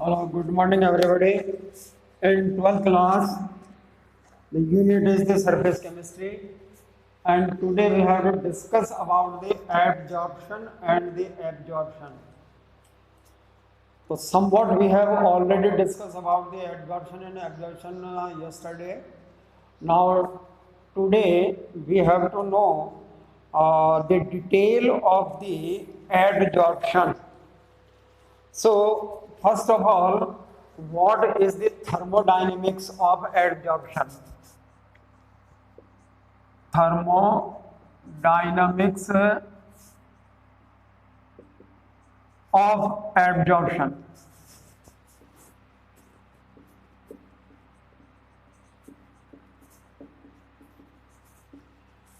Good morning, everybody. In 12th class, the unit is the surface chemistry, and today we have to discuss about the adsorption and the absorption. So, somewhat we have already discussed about the adsorption and absorption yesterday. Now, today we have to know the detail of the adsorption. So, first of all, what is the thermodynamics of adsorption? Thermodynamics of absorption.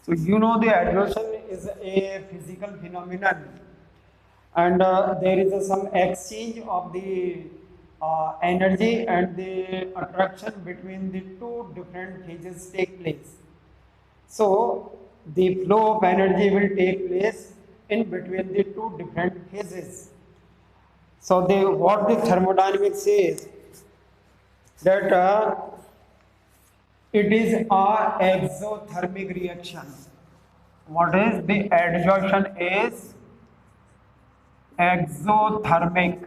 So, you know the adsorption is a physical phenomenon, and there is some exchange of the energy and the attraction between the two different phases take place. So the flow of energy will take place in between the two different phases. So what the thermodynamics says that it is a exothermic reaction. What is the adsorption is exothermic.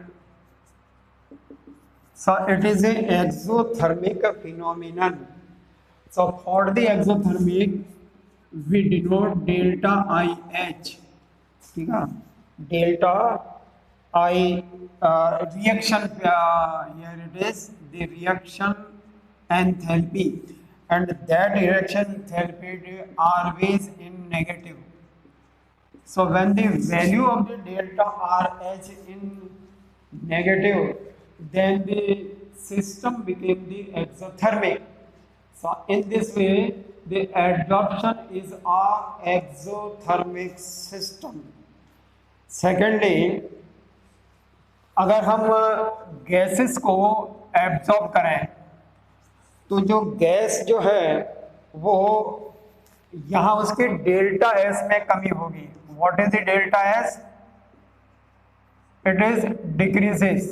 So it is a exothermic phenomenon. So for the exothermic, we denote delta IH. Delta I reaction, here it is, the reaction enthalpy, and that reaction enthalpy is always in negative. So when the value of the delta RH in negative, then the system became the exothermic. So in this way, the adsorption is a exothermic system. Secondly, अगर हम gases को absorb करें तो जो gas जो है वो यहाँ उसके डेल्टा एस में कमी होगी. What is the delta S? It is decreases.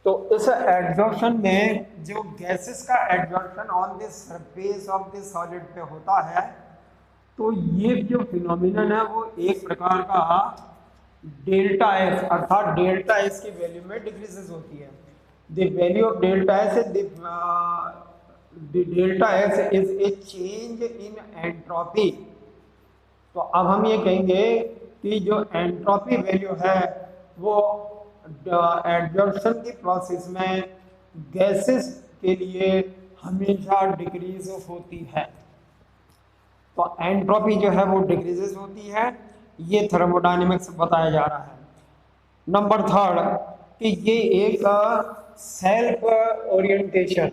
तो इस एब्जॉर्प्शन में जो गैसेस का absorption on the surface of the solid पे होता है, तो ये जो फिनोमिनन है वो एक प्रकार का डेल्टा एस, अर्थात डेल्टा एस की वैल्यू में डिक्रीजेस होती है. The value of delta S, the delta S is a change in entropy. तो अब हम ये कहेंगे कि जो एंट्रोपी वैल्यू है वो एब्जॉर्प्शन की प्रोसेस में गैसेस के लिए हमेशा डिक्रीज होती है. तो एंट्रोपी जो है वो डिक्रीजेस होती है. ये थर्मोडायनेमिक्स बताया जा रहा है. नंबर थर्ड कि ये एक सेल्फ ओरिएंटेशन.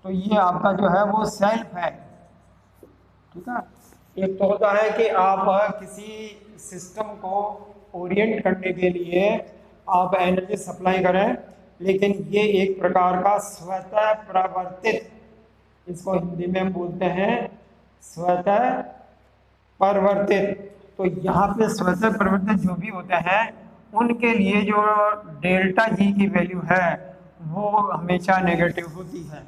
तो ये आपका जो है वो सेल्फ है. ठीक है. एक तो होता है कि आप किसी सिस्टम को ओरिएंट करने के लिए आप एनर्जी सप्लाई करें, लेकिन ये एक प्रकार का स्वतः प्रवर्तित, इसको हिंदी में हम बोलते हैं स्वतः परिवर्तित. तो यहाँ पे स्वतः परिवर्तित जो भी होते हैं उनके लिए जो डेल्टा जी की वैल्यू है वो हमेशा नेगेटिव होती है.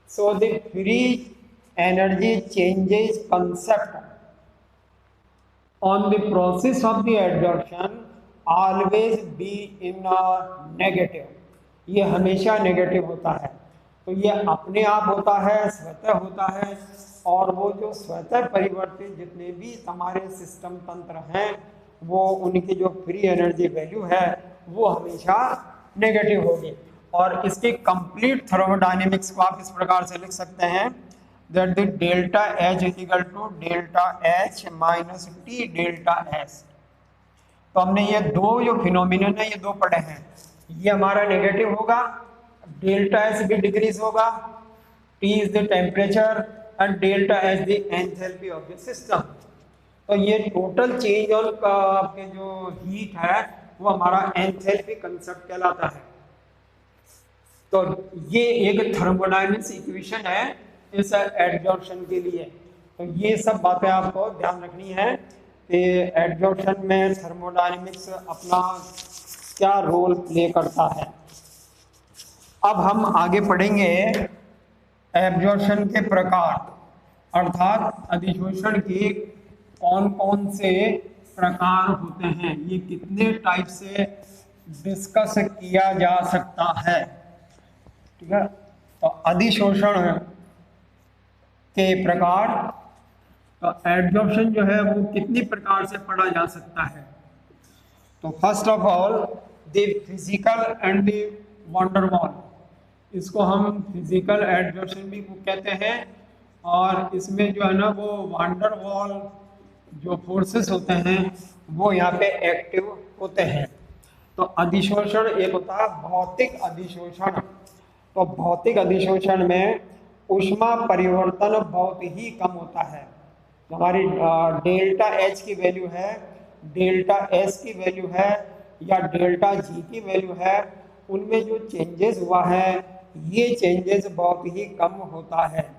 So the free energy changes concept on the process of the absorption always be in negative. ये हमेशा नेगेटिव होता है. तो ये अपने आप होता है, स्वतः होता है, और वो जो स्वतः परिवर्तित जितने भी हमारे सिस्टम तंत्र हैं वो उनकी जो फ्री एनर्जी वैल्यू है वो हमेशा नेगेटिव होगी. और इसके कंप्लीट थर्मोडायनेमिक्स को आप इस प्रकार से लिख सकते हैं that the delta H is equal to delta H minus T delta S. तो हमने ये दो जो फिनोमिनन है ये दो पढ़े हैं. ये हमारा नेगेटिव होगा, डेल्टा एस भी डिक्रीज होगा, T is the temperature and delta S the enthalpy of the system. तो ये टोटल चेंज ऑन आपके जो हीट है वो हमारा एंथैल्पी कंसेप्ट कहलाता है. तो ये एक थर्मोडायनेमिक्स इक्वेशन है इस एब्जॉर्प्शन के लिए. तो ये सब बातें आपको ध्यान रखनी है. कि एडजॉर्प्शन में थर्मोडायनेमिक्स अपना क्या रोल प्ले करता है। अब हम आगे पढ़ेंगे एब्जॉर्प्शन के प्रकार, अर्थात अधिशोषण के कौन कौन से प्रकार होते हैं, ये कितने टाइप से डिस्कस किया जा सकता है। ठीक है, तो अधिशोषण के प्रकार, तो एब्जॉर्प्शन जो है वो कितनी प्रकार से पढ़ा जा सकता है। तो first of all the physical and the wonder wall, इसको हम फिजिकल एब्जॉर्प्शन भी कहते हैं, और इसमें जो है ना वो वंडर वॉल जो फोर्सेस होते हैं वो यहाँ पे एक्टिव होते हैं। तो अधिशोषण एक होता है भौतिक अधिशोषण। तो भौतिक अधिशोषण में ऊष्मा परिवर्तन बहुत ही कम होता है। हमारी डेल्टा एच की वैल्यू है, डेल्टा एस की वैल्यू है, या डेल्टा जी की वैल्यू है, उनमें जो चेंजेस हुआ है ये चेंजेस बहुत ही कम होता है,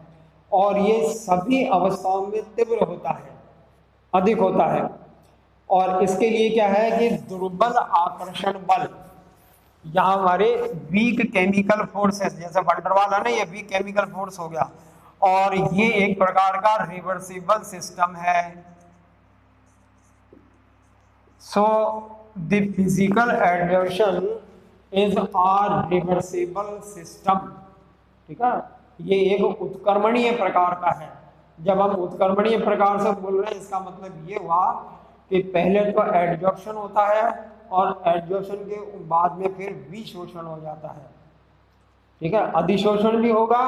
और ये सभी अवस्थाओं में तीव्र होता है, अधिक होता है। और इसके लिए क्या है कि दुर्बल आकर्षण बल, यहाँ हमारे वीक केमिकल फोर्सेस, जैसे वंडरवॉल है ना, ये वीक केमिकल फोर्स हो गया, और ये एक प्रकार का रिवर्सिबल सिस्टम है। So the physical adsorption is are reversible system. ठीक है, ये एक उत्क्रमणीय प्रकार का है। जब हम उत्क्रमणीय प्रकार से बोल रहे हैं, इसका मतलब ये हुआ कि पहले तो एडजॉर्प्शन होता है और एडजॉर्प्शन के बाद में फिर विशोषण हो जाता है। ठीक है, अधिशोषण भी होगा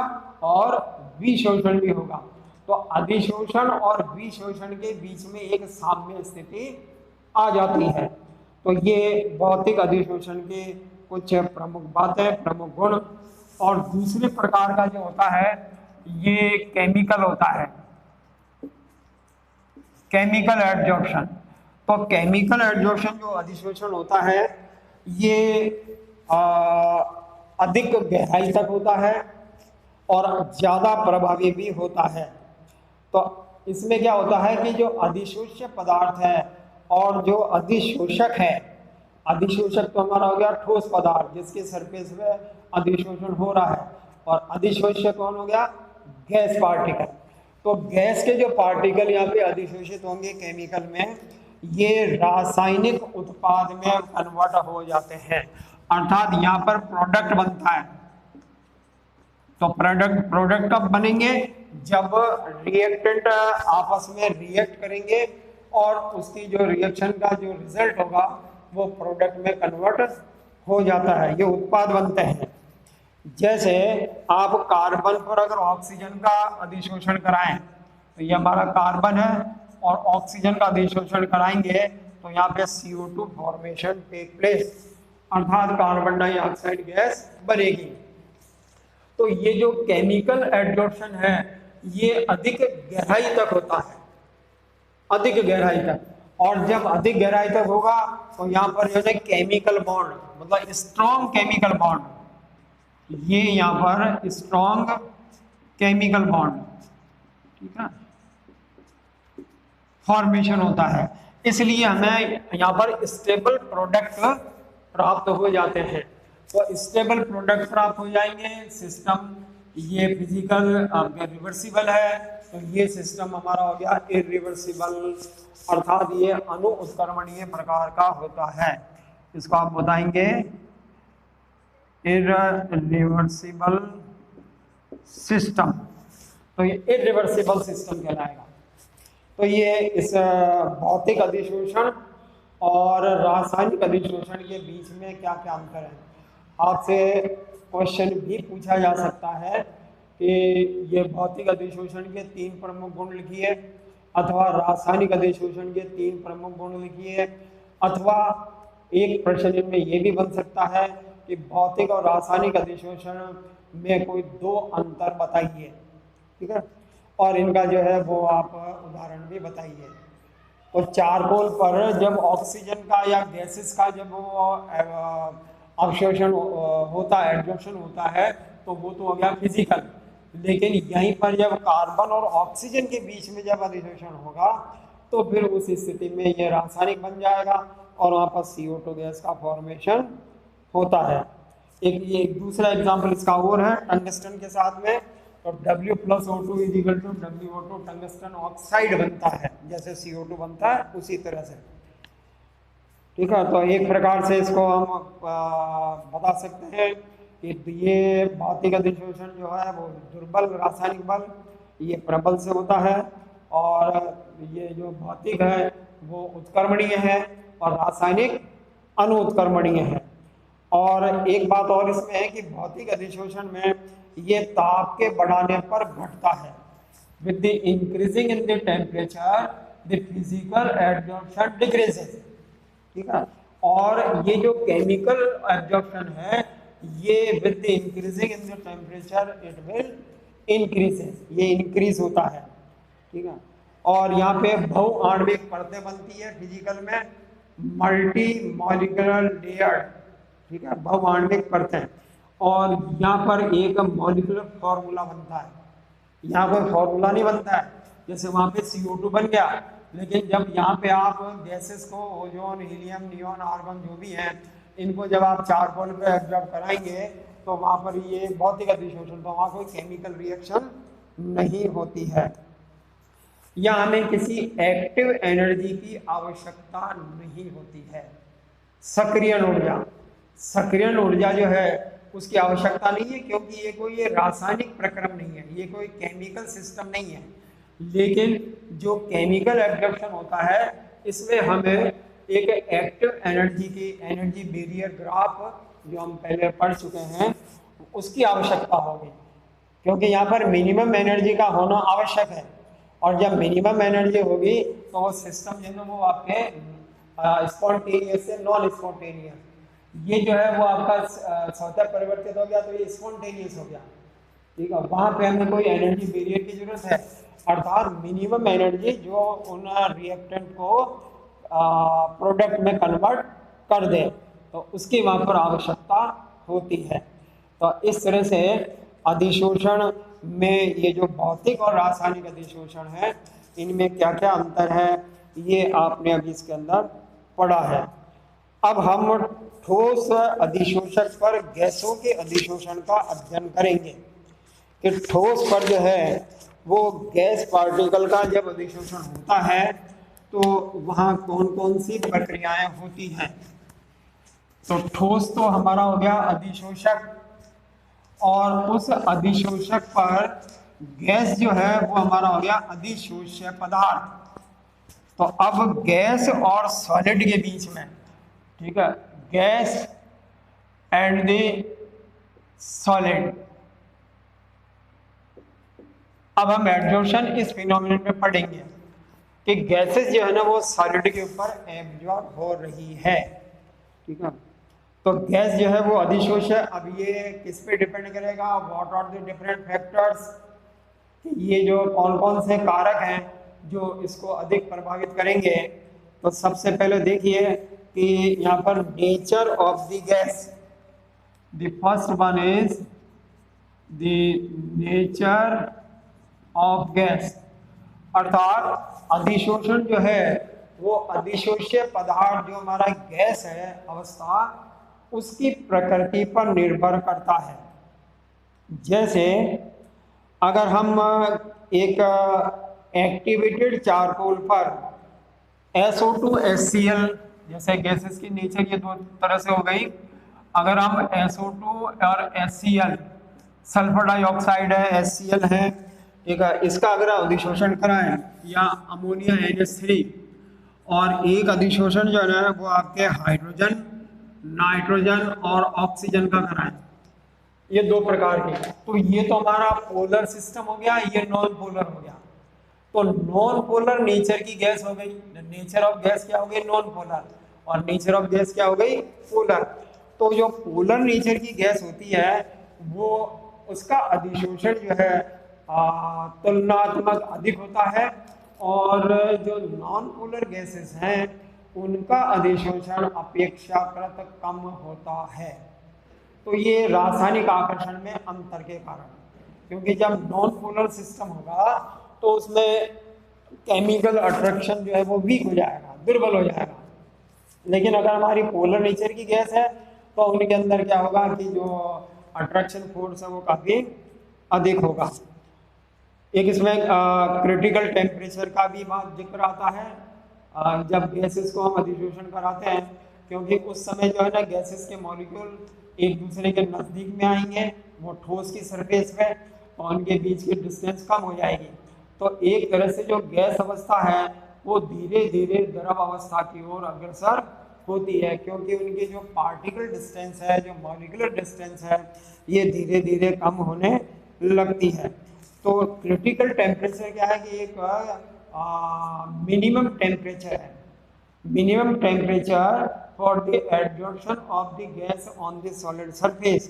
और विशोषण भी होगा। तो अधिशोषण और विशोषण के बीच में एक साम्य स्थिति आ जाती है। तो ये भौतिक अधिशोषण के कुछ प्रमुख बातें, प्रमुख गुण। और दूसरे प्रकार का जो होता है ये केमिकल होता है, केमिकल एडजॉर्प्शन। तो केमिकल एडजॉर्प्शन जो अधिशोषण होता है ये अधिक गहराई तक होता है और ज़्यादा प्रभावी भी होता है। तो इसमें क्या होता है कि जो अधिशोष्य पदार्थ है और जो अधिशोषक है, अधिशोषक तो हमारा हो गया ठोस पदार्थ जिसके सरफेस पे अधिशोषण हो रहा है, और अधिशोषक कौन हो गया, गैस पार्टिकल। तो गैस के जो पार्टिकल यहाँ पे अधिशोषित होंगे केमिकल में, ये रासायनिक उत्पाद में कन्वर्ट हो जाते हैं, अर्थात यहाँ पर प्रोडक्ट बनता है। तो प्रोडक्ट कब बनेंगे, जब रिएक्टेंट आपस में रिएक्ट करेंगे और उसकी जो रिएक्शन का जो रिजल्ट होगा वो प्रोडक्ट में कन्वर्ट हो जाता है, ये उत्पाद बनते हैं। जैसे आप कार्बन पर अगर ऑक्सीजन का अधिशोषण कराएं, तो ये हमारा कार्बन है, और ऑक्सीजन का अधिशोषण कराएंगे तो यहाँ पे CO2 फॉर्मेशन टेक प्लेस, अर्थात कार्बन डाइऑक्साइड गैस बनेगी। तो ये जो केमिकल एडजॉर्प्शन है ये अधिक गहराई तक होता है, अधिक गहराई तक। और जब अधिक गहराई तक होगा तो यहाँ पर जो है केमिकल बॉन्ड, मतलब स्ट्रॉन्ग केमिकल बॉन्ड, ये यहाँ पर स्ट्रॉन्ग केमिकल बॉन्ड, ठीक है, फॉर्मेशन होता है। इसलिए हमें यहाँ पर स्टेबल प्रोडक्ट प्राप्त हो जाते हैं। तो स्टेबल प्रोडक्ट प्राप्त हो जाएंगे। सिस्टम ये फिजिकल रिवर्सिबल है, तो ये सिस्टम हमारा हो गया इरिवर्सिबल, अर्थात ये अनु उत्क्रमणीय प्रकार का होता है। इसको आप बताएंगे इरिवर्सिबल सिस्टम, तो ये इरिवर्सिबल सिस्टम कहलाएगा। तो ये इस भौतिक अधिशोषण और रासायनिक अधिशोषण के बीच में क्या क्या अंतर है, आपसे क्वेश्चन भी पूछा जा सकता है कि ये भौतिक अधिशोषण के 3 प्रमुख गुण लिखिए, अथवा रासायनिक अधिशोषण के 3 प्रमुख गुण लिखिए, अथवा एक प्रश्न में ये भी बन सकता है कि भौतिक और रासायनिक अधिशोषण में कोई 2 अंतर बताइए, ठीक है, और इनका जो है वो आप उदाहरण भी बताइए। तो चारकोल पर जब ऑक्सीजन का या गैसेस का जब वो अवशोषण होता है, एडजॉर्प्शन होता है, तो वो तो हो गया फिजिकल। लेकिन यहीं पर जब कार्बन और ऑक्सीजन के बीच में जब अधिशोषण होगा तो फिर उस स्थिति में ये रासायनिक बन जाएगा और वहाँ पर CO2 गैस का फॉर्मेशन होता है। एक दूसरा एग्जाम्पल इसका और है टंगस्टन के साथ में, तो W+O2 = WO2 टंगस्टन ऑक्साइड बनता है, जैसे CO2 बनता है उसी तरह से। ठीक है, तो एक प्रकार से इसको हम बता सकते हैं कि ये भौतिक अधिशोषण जो है वो दुर्बल रासायनिक बल, ये प्रबल से होता है, और ये जो भौतिक है वो उत्क्रमणीय है और रासायनिक अनुत्क्रमणीय है। और एक बात और इसमें है कि भौतिक अधिशोषण में ये ताप के बढ़ाने पर घटता है। With the increasing in the temperature the physical absorption decreases. ठीक है, और ये जो केमिकल एब्जॉर्प्शन है ये with the increasing in the temperature it will increases, ये इंक्रीज होता है। ठीक है, और यहाँ पे बहुआण्विक परतें बनती है फिजिकल में, मल्टी मॉलिक्यूलर लेयर। ठीक है, बहुआण्विक परतें, और यहाँ पर एक मॉलिक्यूलर फॉर्मूला बनता है। यहाँ कोई फॉर्मूला नहीं बनता है, जैसे वहाँ पे CO2 बन गया, लेकिन जब यहाँ पे आप गैसेस को ओजोन, हीलियम, नियॉन, आर्गन जो भी हैं, इनको जब आप चारकोल पे एब्जॉर्ब कराएंगे तो वहाँ पर ये भौतिक अधिशोषण, तो वहाँ कोई केमिकल रिएक्शन नहीं होती है, या हमें किसी एक्टिव एनर्जी की आवश्यकता नहीं होती है। सक्रियण ऊर्जा, सक्रियण ऊर्जा जो है उसकी आवश्यकता नहीं है, क्योंकि ये कोई रासायनिक प्रक्रम नहीं है, ये कोई केमिकल सिस्टम नहीं है। लेकिन जो केमिकल एब्जॉर्प्शन होता है इसमें हमें एक एक्टिव एनर्जी की एनर्जी बैरियर ग्राफ जो हम पहले पढ़ चुके हैं उसकी आवश्यकता होगी, क्योंकि यहाँ पर मिनिमम एनर्जी का होना आवश्यक है, और जब मिनिमम एनर्जी होगी तो वो सिस्टम जो है वो आपके स्पॉन्टेनियस से नॉन स्पॉन्टेनियस, ये जो है वो आपका स्वतः परिवर्तित हो गया तो ये स्पॉन्टेनियस हो गया। ठीक है, वहाँ पे हमें कोई एनर्जी बैरियर की जरूरत है, अर्थात मिनिमम एनर्जी जो उन रिएक्टेंट को प्रोडक्ट में कन्वर्ट कर दे, तो उसकी वहाँ पर आवश्यकता होती है। तो इस तरह से अधिशोषण में ये जो भौतिक और रासायनिक अधिशोषण है इनमें क्या क्या अंतर है ये आपने अभी इसके अंदर पढ़ा है। अब हम ठोस अधिशोषक पर गैसों के अधिशोषण का अध्ययन करेंगे कि ठोस पर जो है वो गैस पार्टिकल का जब अधिशोषण होता है तो वहाँ कौन कौन सी प्रक्रियाएं होती हैं। तो ठोस तो हमारा हो गया अधिशोषक, और उस अधिशोषक पर गैस जो है वो हमारा हो गया अधिशोष्य पदार्थ। तो अब गैस और सॉलिड के बीच में, ठीक है, गैस एंड द सॉलिड, अब हम एब्जॉर्प्शन इस फिनोमिनन में पढ़ेंगे कि गैसेस जो है ना वो सॉलिड के ऊपर एब्जॉर्ब हो रही है। ठीक है, तो गैस जो है वो अधिशोष है। अब ये किस पे डिपेंड करेगा, what are the different factors, ये जो कौन कौन से कारक हैं जो इसको अधिक प्रभावित करेंगे। तो सबसे पहले देखिए कि यहाँ पर nature of the gas, the first one is the nature of gas, अर्थात अधिशोषण जो है वो अधिशोष्य पदार्थ जो हमारा गैस है अवस्था उसकी प्रकृति पर निर्भर करता है। जैसे अगर हम एक एक्टिवेटेड चारकोल पर SO2 HCl, जैसे गैसेस की नेचर ये दो तरह से हो गई, अगर हम SO2 और HCl, सल्फर डाइऑक्साइड है, HCl है, ठीक है, इसका अगर अधिशोषण कराएं, या अमोनिया NH3, और एक अधिशोषण जो है वो आपके हाइड्रोजन, नाइट्रोजन और ऑक्सीजन का कराएं, ये दो प्रकार के। तो ये तो हमारा पोलर सिस्टम हो गया, ये नॉन पोलर हो गया। तो नॉन पोलर नेचर की गैस हो गई, नेचर ऑफ गैस क्या हो गई, नॉन पोलर, और नेचर ऑफ गैस क्या हो गई, पोलर। तो जो पोलर नेचर की गैस होती है वो उसका अधिशोषण जो है तुलनात्मक अधिक होता है, और जो नॉन पोलर गैसेस हैं उनका अधिशोषण अपेक्षाकृत कम होता है। तो ये रासायनिक आकर्षण में अंतर के कारण, क्योंकि जब नॉन पोलर सिस्टम होगा तो उसमें केमिकल अट्रैक्शन जो है वो वीक हो जाएगा, दुर्बल हो जाएगा। लेकिन अगर हमारी पोलर नेचर की गैस है तो उनके अंदर क्या होगा कि जो अट्रैक्शन फोर्स है वो काफ़ी अधिक होगा। एक इसमें क्रिटिकल टेम्परेचर का भी बात जिक्र आता है जब गैसेस को हम अधिशोषण कराते हैं, क्योंकि उस समय जो है ना गैसेस के मॉलिक्यूल एक दूसरे के नज़दीक में आएंगे, वो ठोस की सरफेस पे, तो उनके बीच की डिस्टेंस कम हो जाएगी। तो एक तरह से जो गैस अवस्था है वो धीरे धीरे द्रव अवस्था की ओर अग्रसर होती है, क्योंकि उनकी जो पार्टिकल डिस्टेंस है, जो मॉलिक्यूलर डिस्टेंस है, ये धीरे धीरे कम होने लगती है। तो क्रिटिकल टेम्परेचर क्या है कि एक मिनिमम टेम्परेचर है, minimum temperature for the adsorption of the gas on the solid surface.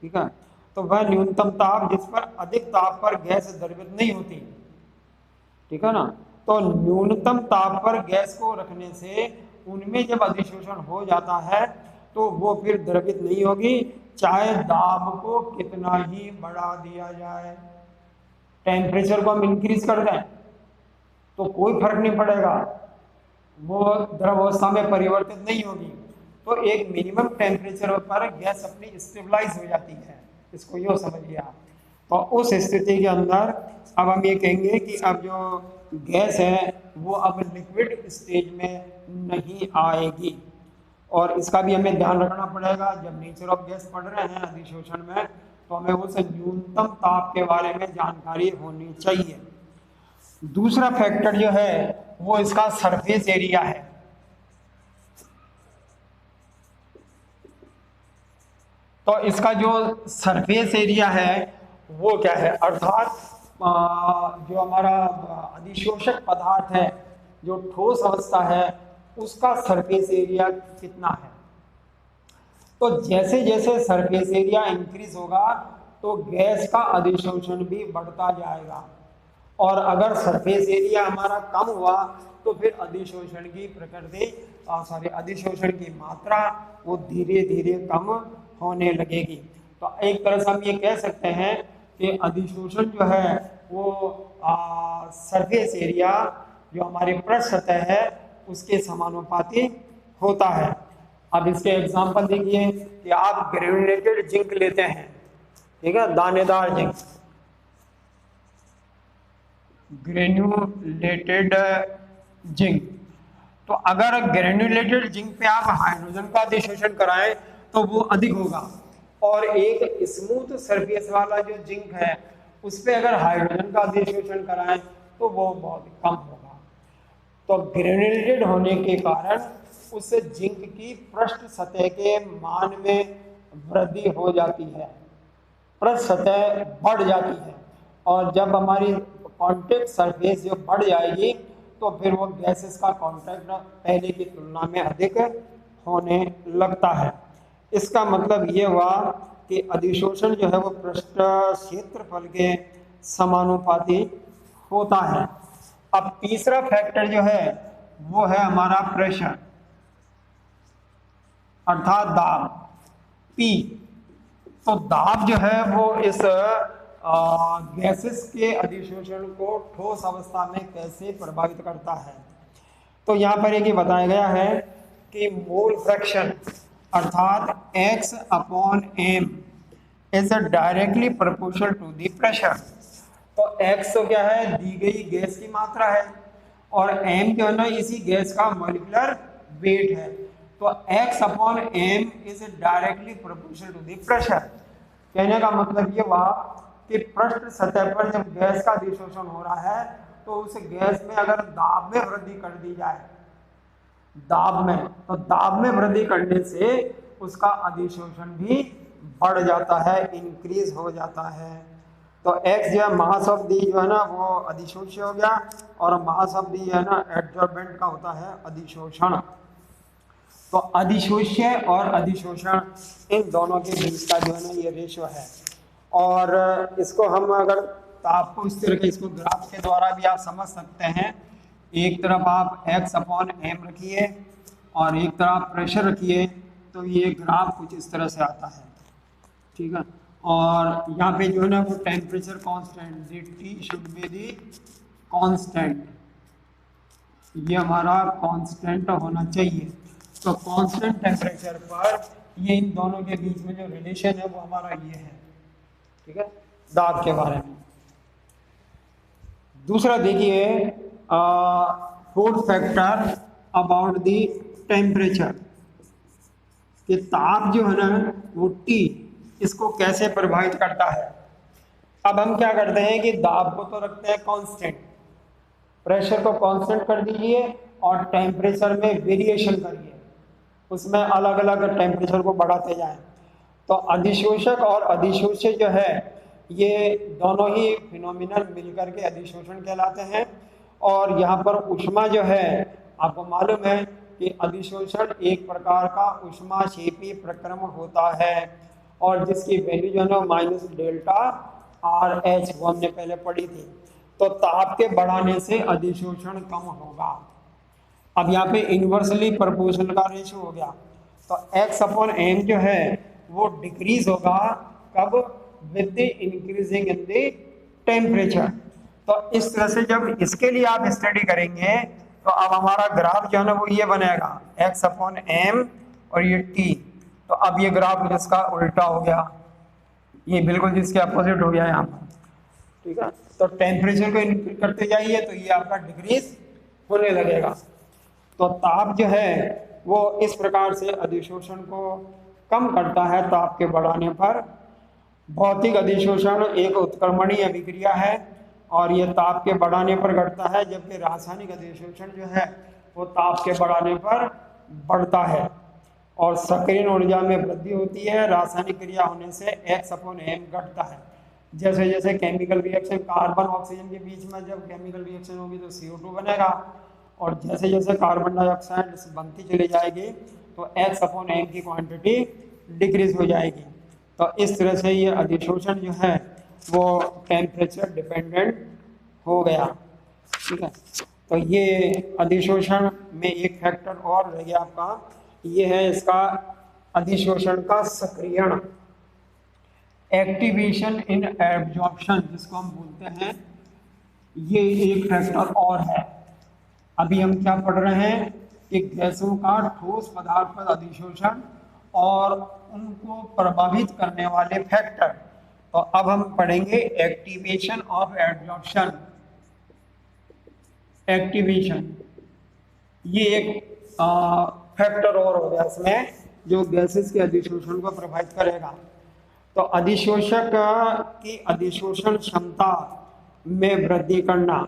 ठीक है, तो वह न्यूनतम ताप जिस पर अधिक ताप पर गैस द्रवित नहीं होती। ठीक है ना, तो न्यूनतम ताप पर गैस को रखने से उनमें जब अधिशोषण हो जाता है तो वो फिर द्रवित नहीं होगी, चाहे दाब को कितना ही बढ़ा दिया जाए। टेम्परेचर को हम इंक्रीज कर दें तो कोई फर्क नहीं पड़ेगा, वो द्रवावस्था में परिवर्तित नहीं होगी। तो एक मिनिमम टेम्परेचर पर गैस अपनी स्टेबलाइज हो जाती है, इसको यो समझिए आप। तो उस स्थिति के अंदर अब हम ये कहेंगे कि अब जो गैस है वो अब लिक्विड स्टेज में नहीं आएगी, और इसका भी हमें ध्यान रखना पड़ेगा। जब नेचर ऑफ गैस पढ़ रहे हैं अधिशोषण में, तो हमें उस न्यूनतम ताप के बारे में जानकारी होनी चाहिए। दूसरा फैक्टर जो है वो इसका सरफेस एरिया है। तो इसका जो सरफेस एरिया है वो क्या है, अर्थात जो हमारा अधिशोषक पदार्थ है, जो ठोस अवस्था है, उसका सरफेस एरिया कितना है। तो जैसे जैसे सरफेस एरिया इंक्रीज होगा तो गैस का अधिशोषण भी बढ़ता जाएगा, और अगर सरफेस एरिया हमारा कम हुआ तो फिर अधिशोषण की प्रकृति अधिशोषण की मात्रा वो धीरे धीरे कम होने लगेगी। तो एक तरह से हम ये कह सकते हैं कि अधिशोषण जो है वो सरफेस एरिया जो हमारी पृष्ठ सतह है उसके समानुपाती होता है। अब इसके एग्जांपल देखिए कि आप ग्रेनुलेटेड जिंक लेते हैं, ठीक है, दानेदार जिंक, ग्रेनुलेटेड जिंक। तो अगर ग्रेनुलेटेड जिंक पे आप हाइड्रोजन का अधिशोषण कराएं तो वो अधिक होगा, और एक स्मूथ सरफेस वाला जो जिंक है उस पे अगर हाइड्रोजन का अधिशोषण कराएं तो वो बहुत कम होगा। तो ग्रेनुलेटेड होने के कारण उस जिंक की पृष्ठ सतह के मान में वृद्धि हो जाती है, पृष्ठ सतह बढ़ जाती है, और जब हमारी कॉन्टैक्ट सरफेस जो बढ़ जाएगी तो फिर वो गैसेस का कॉन्टैक्ट पहले की तुलना में अधिक होने लगता है। इसका मतलब ये हुआ कि अधिशोषण जो है वो पृष्ठ क्षेत्रफल के समानुपाती होता है। अब तीसरा फैक्टर जो है वो है हमारा प्रेशर, अर्थात दाब, पी। तो दाब जो है वो इस गैसेस के अधिशोषण को ठोस अवस्था में कैसे प्रभावित करता है। तो यहाँ पर एक बताया गया है कि मोल फ्रैक्शन अर्थात x/m is directly proportional to the pressure. तो x तो क्या है, दी गई गैस की मात्रा है, और m जो है ना इसी गैस का मॉलिक्यूलर वेट है। तो x/m is directly proportional to the pressure. कहने का मतलब ये हुआ कि पृष्ठ सतह पर जब गैस का अधिशोषण हो रहा है तो उस गैस में अगर दाब में वृद्धि कर दी जाए, दाब में, तो दाब में वृद्धि करने से उसका अधिशोषण भी बढ़ जाता है, इंक्रीज हो जाता है। तो x जो है मास ऑफ दी जो है ना वो अधिशोष्य हो गया, और मास ऑफ दी है ना एडजॉर्बेंट का होता है अधिशोषण। तो अधिशोष्य और अधिशोषण इन दोनों के बीच का जो है ना ये रेशो है, और इसको हम अगर आपको इस तरह के इसको ग्राफ के द्वारा भी आप समझ सकते हैं। एक तरफ आप x/m रखिए और एक तरफ प्रेशर रखिए, तो ये ग्राफ कुछ इस तरह से आता है, ठीक है। और यहाँ पे जो है ना वो temperature constant, T should be the constant, ये हमारा कांस्टेंट होना चाहिए। तो कांस्टेंट टेम्परेचर पर ये इन दोनों के बीच में जो रिलेशन है वो हमारा ये है। ठीक है, दाब के बारे में। दूसरा देखिए, fourth factor about the temperature, कि ताप जो है ना वो टी इसको कैसे प्रभावित करता है। अब हम क्या करते हैं कि दाब को तो रखते हैं कांस्टेंट, प्रेशर को कांस्टेंट कर दीजिए और टेम्परेचर में वेरिएशन करिए, उसमें अलग अलग टेम्परेचर को बढ़ाते जाएं। तो अधिशोषक और अधिशोषित जो है ये दोनों ही फिनोमिनल मिलकर के अधिशोषण कहलाते हैं। और यहाँ पर ऊष्मा जो है आपको मालूम है कि अधिशोषण एक प्रकार का ऊष्माक्षेपी प्रक्रमण होता है और जिसकी वैल्यू जो है ना माइनस डेल्टा आर एच वो हमने पहले पढ़ी थी। तो ताप के बढ़ाने से अधिशोषण कम होगा। अब यहाँ पे इन्वर्सली प्रोपोर्शनल का रेशियो हो गया, तो x अपॉन m जो है वो डिक्रीज होगा कब, with the increasing in the temperature. तो इस तरह से जब इसके लिए आप स्टडी करेंगे तो अब हमारा ग्राफ जो है ना वो ये बनेगा x अपॉन m और ये t। तो अब ये ग्राफ इसका उल्टा हो गया, ये बिल्कुल जिसके अपोजिट हो गया यहाँ पर। ठीक है, तो टेम्परेचर को इंक्रीज करते जाइए तो ये आपका डिक्रीज होने लगेगा। तो ताप जो है वो इस प्रकार से अधिशोषण को कम करता है ताप के बढ़ाने पर। भौतिक अधिशोषण एक उत्क्रमणीय अभिक्रिया है और ये ताप के बढ़ाने पर घटता है, जबकि रासायनिक अधिशोषण जो है वो ताप के बढ़ाने पर बढ़ता है और सक्रियण ऊर्जा में वृद्धि होती है। रासायनिक क्रिया होने से x अपॉन m घटता है। जैसे जैसे केमिकल रिएक्शन कार्बन ऑक्सीजन के बीच में जब केमिकल रिएक्शन होगी तो CO2 बनेगा और जैसे जैसे कार्बन डाइऑक्साइड बनती चली जाएगी तो x अपॉन m की क्वांटिटी डिक्रीज हो जाएगी। तो इस तरह से ये अधिशोषण जो है वो टेम्परेचर डिपेंडेंट हो गया। ठीक है, तो ये अधिशोषण में एक फैक्टर और रह गया आपका, ये है इसका अधिशोषण का सक्रियण, एक्टिवेशन इन एब्जॉर्प्शन जिसको हम बोलते हैं, ये एक फैक्टर और है। अभी हम क्या पढ़ रहे हैं कि गैसों का ठोस पदार्थ पर अधिशोषण और उनको प्रभावित करने वाले फैक्टर। तो अब हम पढ़ेंगे एक्टिवेशन ऑफ एब्जॉर्प्शन। एक्टिवेशन ये एक फैक्टर और हो गया इसमें जो गैसेस के अधिशोषण को प्रभावित करेगा। तो अधिशोषक की अधिशोषण क्षमता में वृद्धि करना,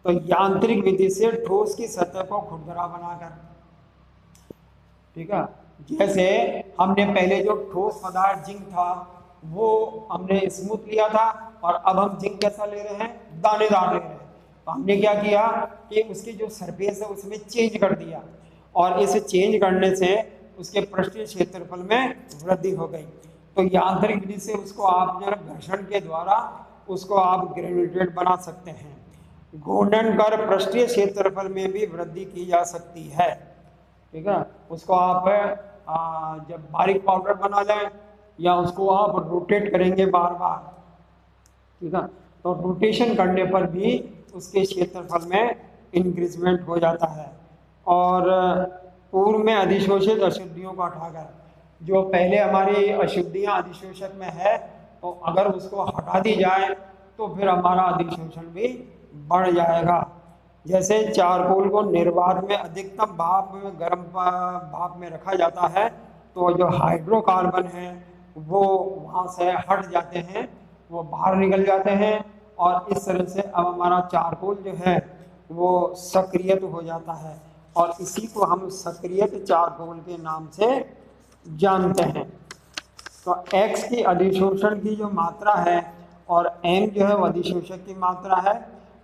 तो यांत्रिक विधि से ठोस की सतह को खुरदरा बनाकर। ठीक है, जैसे हमने पहले जो ठोस पदार्थ जिंक था वो हमने स्मूथ लिया था और अब हम जिंक कैसा ले रहे हैं, दानेदार ले रहे हैं। तो हमने क्या किया कि उसकी जो सरफेस है उसमें चेंज कर दिया और इसे चेंज करने से उसके पृष्ठीय क्षेत्रफल में वृद्धि हो गई। तो यांत्रिक विधि से उसको आप जो घर्षण के द्वारा उसको आप ग्रेनुलेटेड बना सकते हैं। घूर्णन कर पृष्ठीय क्षेत्रफल में भी वृद्धि की जा सकती है। ठीक है, उसको आप जब बारीक पाउडर बना लें या उसको आप रोटेट करेंगे बार बार, ठीक है, तो रोटेशन करने पर भी उसके क्षेत्रफल में इंक्रीजमेंट हो जाता है। और पूर्व में अधिशोषित अशुद्धियों को हटाकर, जो पहले हमारी अशुद्धियाँ अधिशोषक में है तो अगर उसको हटा दी जाए तो फिर हमारा अधिशोषण भी बढ़ जाएगा। जैसे चारकोल को निर्वात में अधिकतम भाप में गर्म भाप में रखा जाता है तो जो हाइड्रोकार्बन है वो वहाँ से हट जाते हैं, वो बाहर निकल जाते हैं और इस तरह से अब हमारा चारकोल जो है वो सक्रियत हो जाता है और इसी को हम सक्रियत चारकोल के नाम से जानते हैं। तो x की अधिशोषण की जो मात्रा है और m जो है वो अधिशोषक की मात्रा है,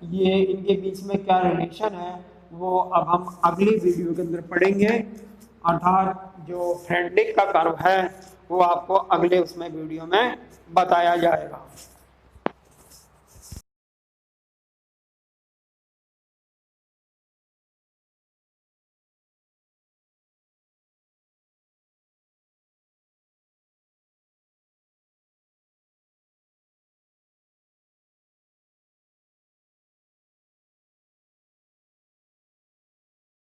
ये इनके बीच में क्या रिलेशन है वो अब हम अगली वीडियो के अंदर पढ़ेंगे। अर्थात जो फ्रेडरिक का कर्व है वो आपको अगले उसमें वीडियो में बताया जाएगा।